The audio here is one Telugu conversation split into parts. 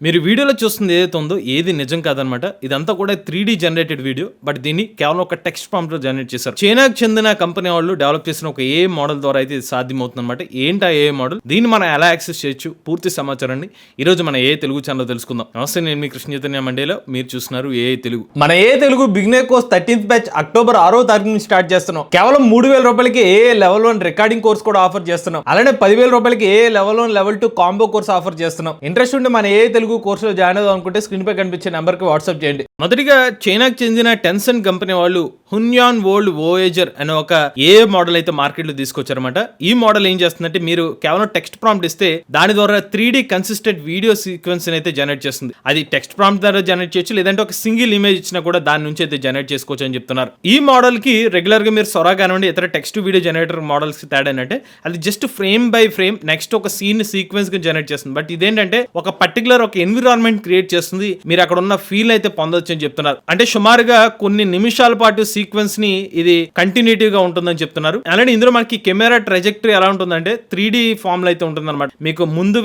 మీరు వీడియోలో చూస్తుంది ఏదైతే ఉందో ఏది నిజం కాదనమాట. ఇదంతా కూడా 3D జనరేటెడ్ వీడియో. బట్ దీన్ని కేవలం ఒక టెక్స్ట్ ప్రాంప్ట్‌లో జనరేట్ చేశారు. చైనాకు చెందిన కంపెనీ వాళ్ళు డెవలప్ చేసిన ఒక ఏఐ మోడల్ ద్వారా అయితే ఇది సాధ్యమవుతుందన్నమాట. ఏంటి ఆ ఏఐ మోడల్? దీన్ని మనం ఎలా యాక్సెస్ చేయొచ్చు? పూర్తి సమాచారాన్ని ఈరోజు మన ఏఐ తెలుగు ఛానల్లో తెలుసుకుందాం. నమస్తే, నేను మీ కృష్ణ చైతన్య మండేలో. మీరు చూస్తున్నారు ఏఐ తెలుగు. మన AI Telugu beginner course 13th batch October 6వ తారీఖు నుంచి స్టార్ట్ చేస్తున్నాం. కేవలం 3,000 రూపాయలకి ఏఐ లెవెల్ 1 రికార్డింగ్ కోర్స్ కూడా ఆఫర్ చేస్తున్నాం. అలానే 10,000 రూపాయలకి AI level 1 level 2 combo course offer చేస్తున్నాం. ఇంట్రెస్ట్ ఉంటే మన ఏఐ తెలుగు కోర్సులో జాయిన్ అనుకుంటే స్క్రీన్ పై కనిపించే నెంబర్ కి వాట్సాప్ చేయండి. మొదటిగా చైనాకు చెందిన టెన్సెంట్ కంపెనీ వాళ్ళు హున్యాన్ వరల్డ్ వోయేజర్ అనే ఒక ఏఐ మోడల్ అయితే మార్కెట్ లో తీసుకొచ్చారన్నమాట. ఈ మోడల్ ఏం చేస్తుందంటే మీరు కేవలం టెక్స్ట్ ప్రాంప్ట్ ఇస్తే దాని ద్వారా 3D కన్సిస్టెంట్ వీడియో సీక్వెన్స్ అయితే జనరేట్ చేస్తుంది. అది టెక్స్ట్ ప్రాంప్ట్ ద్వారా జనరేట్ చేయొచ్చు, లేదంటే ఒక సింగిల్ ఇమేజ్ ఇచ్చినా కూడా దాని నుంచి అయితే జనరేట్ చేసుకోవచ్చు అని చెప్తున్నారు. ఈ మోడల్ కి రెగ్యులర్ గా మీరు సొరా కానివ్వండి ఇతర టెక్స్ట్ వీడియో జనరేటర్ మోడల్స్ కి తేడా ఏంటంటే అది just frame by frame next ఒక సీన్ సీక్వెన్స్ గా జనరేట్ చేస్తుంది. బట్ ఇదేంటంటే ఒక పర్టికులర్ ఒక ఎన్విరాన్మెంట్ క్రియేట్ చేస్తుంది. మీరు అక్కడ ఉన్న ఫీల్ అయితే పొందొచ్చు అని చెప్తున్నారు. అంటే సుమారుగా కొన్ని నిమిషాల పాటు సీక్వెన్స్ ని ఇది కంటిన్యూటీగా ఉంటుందని చెప్తున్నారు. అలానే ఇందులో మనకి కెమెరా ట్రాజెక్టరీ ఎలా ఉంటుందంటే 3D ఫామ్ లో అయితే ఉంటుంది అనమాట. మీకు ముందు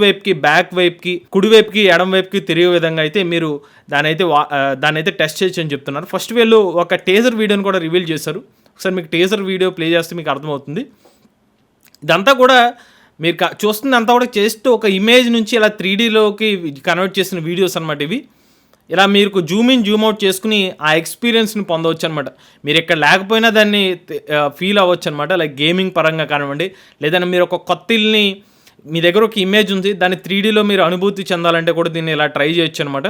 వైపుకి, బ్యాక్ వైపుకి, కుడి వైపుకి, ఎడం వైపుకి తిరిగే విధంగా అయితే మీరు దాని అయితే టెస్ట్ చేయొచ్చు అని చెప్తున్నారు. ఫస్ట్ వీళ్ళు ఒక టేజర్ వీడియోని కూడా రివీల్ చేశారు. ఒకసారి మీకు టేజర్ వీడియో ప్లే చేస్తే మీకు అర్థమవుతుంది. ఇదంతా కూడా మీరు చూస్తుంది అంతా కూడా జస్ట్ ఒక ఇమేజ్ నుంచి ఇలా 3Dలోకి కన్వర్ట్ చేసిన వీడియోస్ అనమాట ఇవి. ఇలా మీరు జూమ్ ఇన్ జూమ్ అవుట్ చేసుకుని ఆ ఎక్స్పీరియన్స్ని పొందవచ్చు అనమాట. మీరు ఇక్కడ లేకపోయినా దాన్ని ఫీల్ అవ్వచ్చు అనమాట. లైక్ గేమింగ్ పరంగా కానివ్వండి, లేదంటే మీరు ఒక కొత్త ఇల్ని మీ దగ్గర ఒక ఇమేజ్ ఉంది, దాన్ని 3Dలో మీరు అనుభూతి చెందాలంటే కూడా దీన్ని ఇలా ట్రై చేయొచ్చు అనమాట.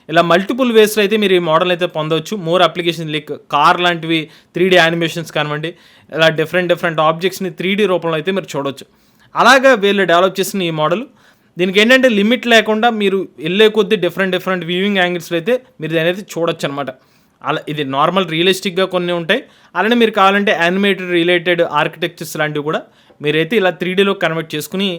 ఇలా మల్టిపుల్ వేస్లో అయితే మీరు ఈ మోడల్ అయితే పొందవచ్చు. మోర్ అప్లికేషన్ లైక్ కార్ లాంటివి 3D యానిమేషన్స్ కానివ్వండి, ఇలా డిఫరెంట్ ఆబ్జెక్ట్స్ని 3D రూపంలో అయితే మీరు చూడవచ్చు. అలాగా వీళ్ళు డెవలప్ చేసిన ఈ మోడల్ దీనికి ఏంటంటే లిమిట్ లేకుండా మీరు వెళ్ళే కొద్దీ డిఫరెంట్ వ్యూయింగ్ యాంగిల్స్లో అయితే మీరు దాని అయితే చూడొచ్చు అనమాట. అలా ఇది నార్మల్ రియలిస్టిక్గా కొన్ని ఉంటాయి. అలానే మీరు కావాలంటే యానిమేటెడ్ రిలేటెడ్ ఆర్కిటెక్చర్స్ లాంటివి కూడా మీరైతే ఇలా 3Dలో కన్వర్ట్ చేసుకుని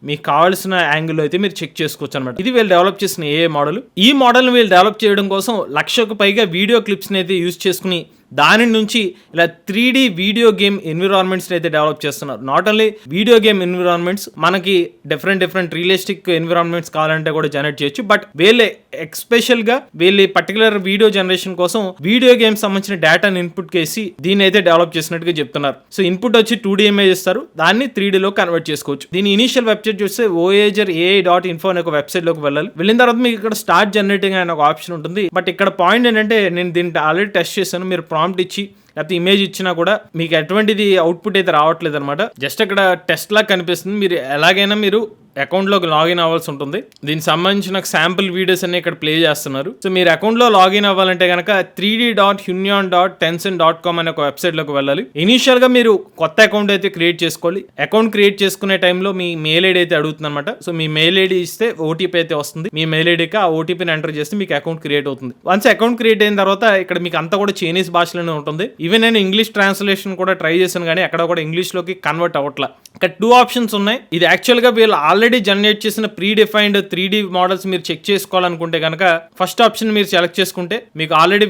మీకు కావాల్సిన యాంగిల్లో అయితే మీరు చెక్ చేసుకోవచ్చు అనమాట. ఇది వీళ్ళు డెవలప్ చేసిన ఏఐ మోడల్. ఈ మోడల్ని వీళ్ళు డెవలప్ చేయడం కోసం 1,00,000కు పైగా వీడియో క్లిప్స్ని అయితే యూజ్ చేసుకుని దాని నుంచి ఇలా 3D వీడియో గేమ్ ఎన్విరాన్మెంట్స్ని అయితే డెవలప్ చేస్తున్నారు. Not only video game environments, మనకి డిఫరెంట్ రియలిస్టిక్ ఎన్విరాన్మెంట్స్ కావాలంటే కూడా జనరేట్ చేయొచ్చు. బట్ వీళ్ళే ఎక్స్పెషల్గా వీళ్ళు పర్టికులర్ వీడియో జనరేషన్ కోసం వీడియో గేమ్ సంబంధించిన డేటాని ఇన్పుట్ చేసి దీన్ని అయితే డెవలప్ చేసినట్టుగా చెప్తున్నారు. సో ఇన్పుట్ వచ్చి 2D ఇమేజ్ ఇస్తారు, దాన్ని 3Dలో కన్వర్ట్ చేసుకోవచ్చు. దీని ఇనిషియల్ వెబ్సైట్ చూస్తే voyager.ai.info అనే ఒక వెబ్సైట్ లోకి వెళ్ళిన తర్వాత మీకు ఇక్కడ స్టార్ట్ జనరేటింగ్ అనే ఒక ఆప్షన్ ఉంటుంది. బట్ ఇక్కడ పాయింట్ ఏంటంటే నేను దీన్ని ఆల్రెడీ టెస్ట్ చేశాను. మీరు ప్రాంప్ట్ ఇచ్చి లేకపోతే ఇమేజ్ ఇచ్చినా కూడా మీకు ఎటువంటిది అవుట్పుట్ అయితే రావట్లేదు అనమాట. జస్ట్ అక్కడ టెస్ట్ లాగా కనిపిస్తుంది. మీరు ఎలాగైనా మీరు అకౌంట్లోకి లాగిన్ అవ్వాల్సి ఉంటుంది. దీనికి సంబంధించిన శాంపుల్ వీడియోస్ అన్ని ఇక్కడ ప్లే చేస్తున్నారు. సో మీరు అకౌంట్లో లాగిన్ అవ్వాలంటే కనుక 3d.hunyan.tencent.com అనే ఒక వెబ్సైట్లోకి వెళ్ళాలి. ఇనీషియల్గా మీరు కొత్త అకౌంట్ అయితే క్రియేట్ చేసుకోవాలి. అకౌంట్ క్రియేట్ చేసుకునే టైంలో మీ మెయిల్ ఐడి అయితే అడుగుతుంది అనమాట. సో మీ మెయిల్ ఐడి ఇస్తే ఓటీపీ అయితే వస్తుంది. మీ మెయిల్ ఐడికి ఆ ఓటీపీని ఎంటర్ చేస్తే మీకు అకౌంట్ క్రియేట్ అవుతుంది. వన్స్ అకౌంట్ క్రియేట్ అయిన తర్వాత ఇక్కడ మీకు అంతా కూడా చైనీస్ భాషలోనే ఉంటుంది. ఈవెన్ నేను ఇంగ్లీష్ ట్రాన్స్లేషన్ కూడా ట్రై చేశాను, కానీ అక్కడ కూడా ఇంగ్లీష్లోకి కన్వర్ట్ అవ్వట్లా. ఇక్కడ 2 ఆప్షన్స్ ఉన్నాయి. ఇది యాక్చువల్గా వీళ్ళు ఆల్రెడీ జనరేట్ చేసిన ప్రీ డిఫైన్డ్ 3D మోడల్స్ మీరు చెక్ చేసుకోవాలనుకుంటే కనుక ఫస్ట్ ఆప్షన్ మీరు సెలెక్ట్ చేసుకుంటే మీకు ఆల్రెడీ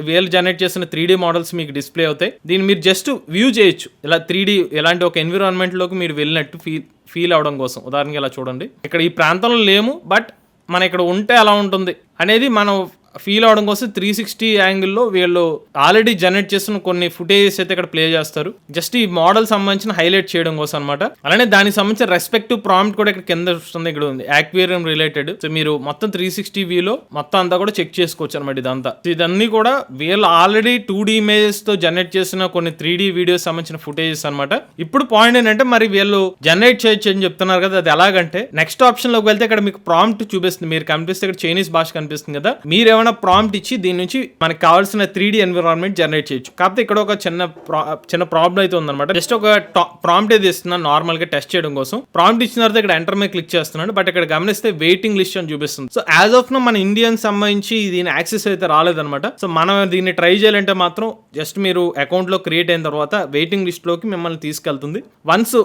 వీళ్ళు జనరేట్ చేసిన 3D మోడల్స్ మీకు డిస్ప్లే అవుతాయి. దీన్ని మీరు జస్ట్ వ్యూ చేయొచ్చు. ఇలా 3D ఎలాంటి ఒక ఎన్విరాన్మెంట్ లోకి మీరు వెళ్ళినట్టు ఫీల్ అవడం కోసం. ఉదాహరణకి ఇలా చూడండి, ఇక్కడ ఈ ప్రాంతంలో లేము, బట్ మన ఇక్కడ ఉంటే ఎలా ఉంటుంది అనేది మనం ఫీల్ అవడం కోసం 360 యాంగిల్లో వీళ్ళు ఆల్రెడీ జనరేట్ చేసిన కొన్ని ఫుటేజెస్ అయితే ఇక్కడ ప్లే చేస్తారు. జస్ట్ ఈ మోడల్ సంబంధించిన హైలైట్ చేయడం కోసం అనమాట. అలానే దానికి సంబంధించిన రెస్పెక్టివ్ ప్రాంప్ట్ కూడా ఇక్కడ కింద వస్తుంది. ఇక్కడ ఉంది యాక్వేరియం రిలేటెడ్. సో మీరు మొత్తం 360 వ్యూలో మొత్తం అంతా కూడా చెక్ చేసుకోవచ్చు అనమాట. ఇదన్నీ కూడా వీళ్ళు ఆల్రెడీ 2D ఇమేజెస్ తో జనరేట్ చేసిన కొన్ని 3D వీడియోస్ సంబంధించిన ఫుటేజెస్ అనమాట. ఇప్పుడు పాయింట్ ఏంటంటే మరి వీళ్ళు జనరేట్ చేయొచ్చు అని చెప్తున్నారు కదా, అది ఎలాగంటే నెక్స్ట్ ఆప్షన్ లోకి వెళ్తే ఇక్కడ మీకు ప్రాంప్ట్ చూపిస్తుంది. మీరు కనిపిస్తే ఇక్కడ చైనీస్ భాష కనిపిస్తుంది కదా, మీరు ఏమైనా ప్రాంప్ట్ ఇచ్చి దీని నుంచి మనకి కావాల్సిన 3D ఎన్విరాన్మెంట్ జనరేట్ చేయొచ్చు. కాకపోతే ఇక్కడ ఒక చిన్న ప్రాబ్లం అయితే ఉందన్నమాట. జస్ట్ ఒక ప్రాంప్ట్ అయితే ఇస్తున్నాను నార్మల్ గా టెస్ట్ చేయడం కోసం. ప్రాంప్ట్ ఇచ్చిన తర్వాత ఇక్కడ ఎంటర్ మీద క్లిక్ చేస్తున్నాను. బట్ ఇక్కడ గమనిస్తే వెయిటింగ్ లిస్ట్ అని చూపిస్తుంది. సో యాజ్ ఆఫ్ నో మన ఇండియన్ సంబంధించి దీని యాక్సెస్ అయితే రాలేదన్నమాట. సో మనం దీన్ని ట్రై చేయాలంటే మాత్రం జస్ట్ మీరు అకౌంట్ లో క్రియేట్ అయిన తర్వాత వెయిటింగ్ లిస్ట్ లోకి మిమ్మల్ని తీసుకెళ్తుంది. వన్స్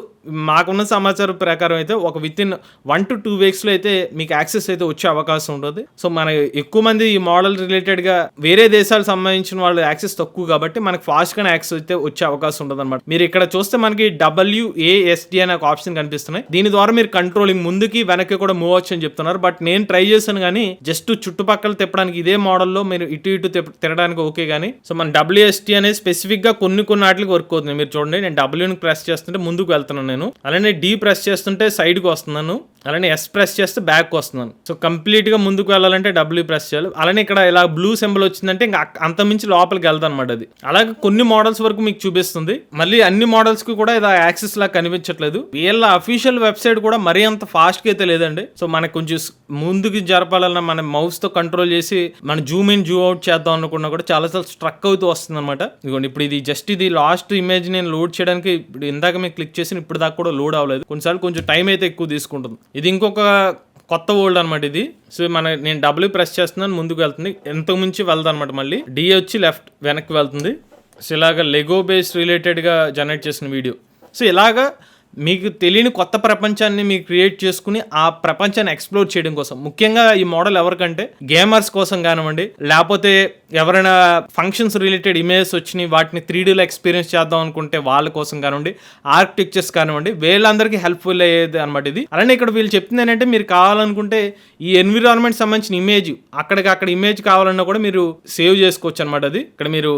మాకున్న సమాచారం ప్రకారం అయితే ఒక విత్ ఇన్ 1 to 2 weeks లో అయితే మీకు యాక్సెస్ అయితే వచ్చే అవకాశం ఉంటుంది. సో మన ఎక్కువ మంది ఈ మోడల్ రిలేటెడ్ గా వేరే దేశాలకు సంబంధించిన వాళ్ళు యాక్సెస్ తక్కువ కాబట్టి మనకి ఫాస్ట్ గానే యాక్సెస్ అయితే వచ్చే అవకాశం ఉంటుంది అనమాట. మీరు ఇక్కడ చూస్తే మనకి WASD అనే ఒక ఆప్షన్ కనిపిస్తున్నాయి. దీని ద్వారా మీరు కంట్రోలింగ్ ముందుకి వెనక్కి కూడా మూవ్ అవచ్చు అని చెప్తున్నారు. బట్ నేను ట్రై చేశాను కానీ జస్ట్ చుట్టుపక్కల తిప్పడానికి ఇదే మోడల్లో మీరు ఇటు తిరగడానికి ఓకే కానీ సో మన WSD అనేది స్పెసిఫిక్ గా కొన్ని వాటికి వర్క్ అవుతుంది. మీరు చూడండి, నేను Wని ప్రెస్ చేస్తుంటే ముందుకు వెళ్తున్నాను నేను, అలానే D ప్రెస్ చేస్తుంటే సైడ్ కి వస్తున్నాను, అలానే S ప్రెస్ చేస్తే బ్యాక్ వస్తున్నాను. సో కంప్లీట్ గా ముందుకు వెళ్ళాలంటే W ప్రెస్ చేయాలి. అలానే ఇక్కడ ఇలా బ్లూ సింబల్ వచ్చిందంటే ఇంకా అంత మించి లోపలికి వెళ్తాను అనమాట. అది అలాగే కొన్ని మోడల్స్ వరకు మీకు చూపిస్తుంది. మళ్ళీ అన్ని మోడల్స్ కి కూడా ఇలా యాక్సెస్ లా కనిపించట్లేదు. వీళ్ళ అఫీషియల్ వెబ్సైట్ కూడా మరీ అంత ఫాస్ట్ గా అయితే లేదండి. సో మనకు కొంచెం ముందుకు జరపాలన్నా మన మౌస్ తో కంట్రోల్ చేసి మన జూమ్ ఇన్ జూమ్ అవుట్ చేద్దాం అనుకున్నా కూడా చాలా స్ట్రక్ అవుతూ వస్తుంది అనమాట. ఇదిగోండి, ఇప్పుడు ఇది జస్ట్ ఇది లాస్ట్ ఇమేజ్ నేను లోడ్ చేయడానికి ఇప్పుడు ఇందాక మీకు క్లిక్ చేసి ఇప్పుడు దాకా కూడా లోడ్ అవ్వలేదు. కొన్నిసార్లు కొంచెం టైం అయితే ఎక్కువ తీసుకుంటుంది. ఇది ఇంకొక కొత్త వరల్డ్ అనమాట ఇది. సో నేను W ప్రెస్ చేస్తున్నాను, ముందుకు వెళ్తుంది, ఎంతకు మించి వెళ్దాం అనమాట. మళ్ళీ D వచ్చి లెఫ్ట్ వెనక్కి వెళ్తుంది. సో ఇలాగ లెగో బేస్ రిలేటెడ్గా జనరేట్ చేసిన వీడియో. సో ఇలాగా మీకు తెలియని కొత్త ప్రపంచాన్ని మీరు క్రియేట్ చేసుకుని ఆ ప్రపంచాన్ని ఎక్స్ప్లోర్ చేయడం కోసం, ముఖ్యంగా ఈ మోడల్ ఎవరికంటే గేమర్స్ కోసం కానివ్వండి, లేకపోతే ఎవరైనా ఫంక్షన్స్ రిలేటెడ్ ఇమేజెస్ వచ్చినాయి వాటిని 3Dలో ఎక్స్పీరియన్స్ చేద్దాం అనుకుంటే వాళ్ళ కోసం కానివ్వండి, ఆర్కిటెక్చర్స్ కానివ్వండి, వీళ్ళందరికీ హెల్ప్ఫుల్ అయ్యేది అనమాట ఇది. అలానే ఇక్కడ వీళ్ళు చెప్తుంది ఏంటంటే మీరు కావాలనుకుంటే ఈ ఎన్విరాన్మెంట్ సంబంధించిన ఇమేజ్ అక్కడ ఇమేజ్ కావాలన్నా కూడా మీరు సేవ్ చేసుకోవచ్చు అనమాట. అది ఇక్కడ మీరు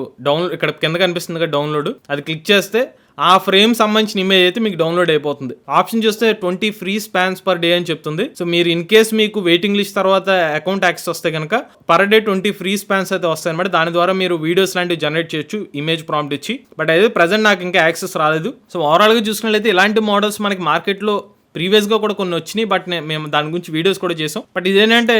ఇక్కడ కింద కనిపిస్తుంది కదా డౌన్లోడ్, అది క్లిక్ చేస్తే ఆ ఫ్రేమ్ సంబంధించిన ఇమేజ్ అయితే మీకు డౌన్లోడ్ అయిపోతుంది. ఆప్షన్ చూస్తే 20 ఫ్రీ స్పాన్స్ పర్ డే అని చెప్తుంది. సో మీరు ఇన్ కేస్ మీకు వెయిటింగ్ లిస్ట్ తర్వాత అకౌంట్ యాక్సెస్ వస్తే కనుక పర్ డే 20 ఫ్రీ స్పాన్స్ అయితే వస్తాయి అనమాట. దాని ద్వారా మీరు వీడియోస్ లాంటివి జనరేట్ చేయొచ్చు ఇమేజ్ ప్రాంప్ట్ ఇచ్చి. బట్ అయితే ప్రెజెంట్ నాకు ఇంకా యాక్సెస్ రాలేదు. సో ఓవరాల్ గా చూసుకున్నట్లయితే ఇలాంటి మోడల్స్ మనకి మార్కెట్లో ప్రీవియస్ గా కూడా కొన్ని వచ్చినాయి. బట్ మేము దాని గురించి వీడియోస్ కూడా చేసాం. బట్ ఇదేంటంటే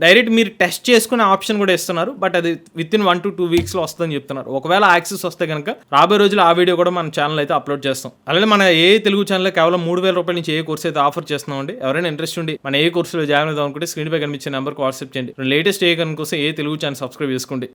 డైరెక్ట్ మీరు టెస్ట్ చేసుకునే ఆప్షన్ కూడా ఇస్తున్నారు. బట్ అది వితిన్ 1 to 2 వీక్స్లో వస్తుందని చెప్తున్నారు. ఒకవేళ యాక్సెస్ వస్తే కనుక రాబోయే రోజులు ఆ వీడియో కూడా మన ఛానల్ అయితే అప్లోడ్ చేస్తాం. అలాగే మన ఏ తెలుగు ఛానల్ కేవలం 3,000 రూపాయల నుంచి ఏ కోర్స్ అయితే ఆఫర్ చేస్తున్నామండి. ఎవరైనా ఇంట్రెస్ట్ ఉండి మన ఏ కోర్సులో జాయిన్ అవుదాం అనుకుంటే స్క్రీన్ పై కనిపించే నెంబర్కి వాట్సాప్ చేయండి. లేటెస్ట్ ఏ కనుక కోసం ఏ తెలుగు ఛానల్ సబ్స్క్రైబ్ చేసుకోండి.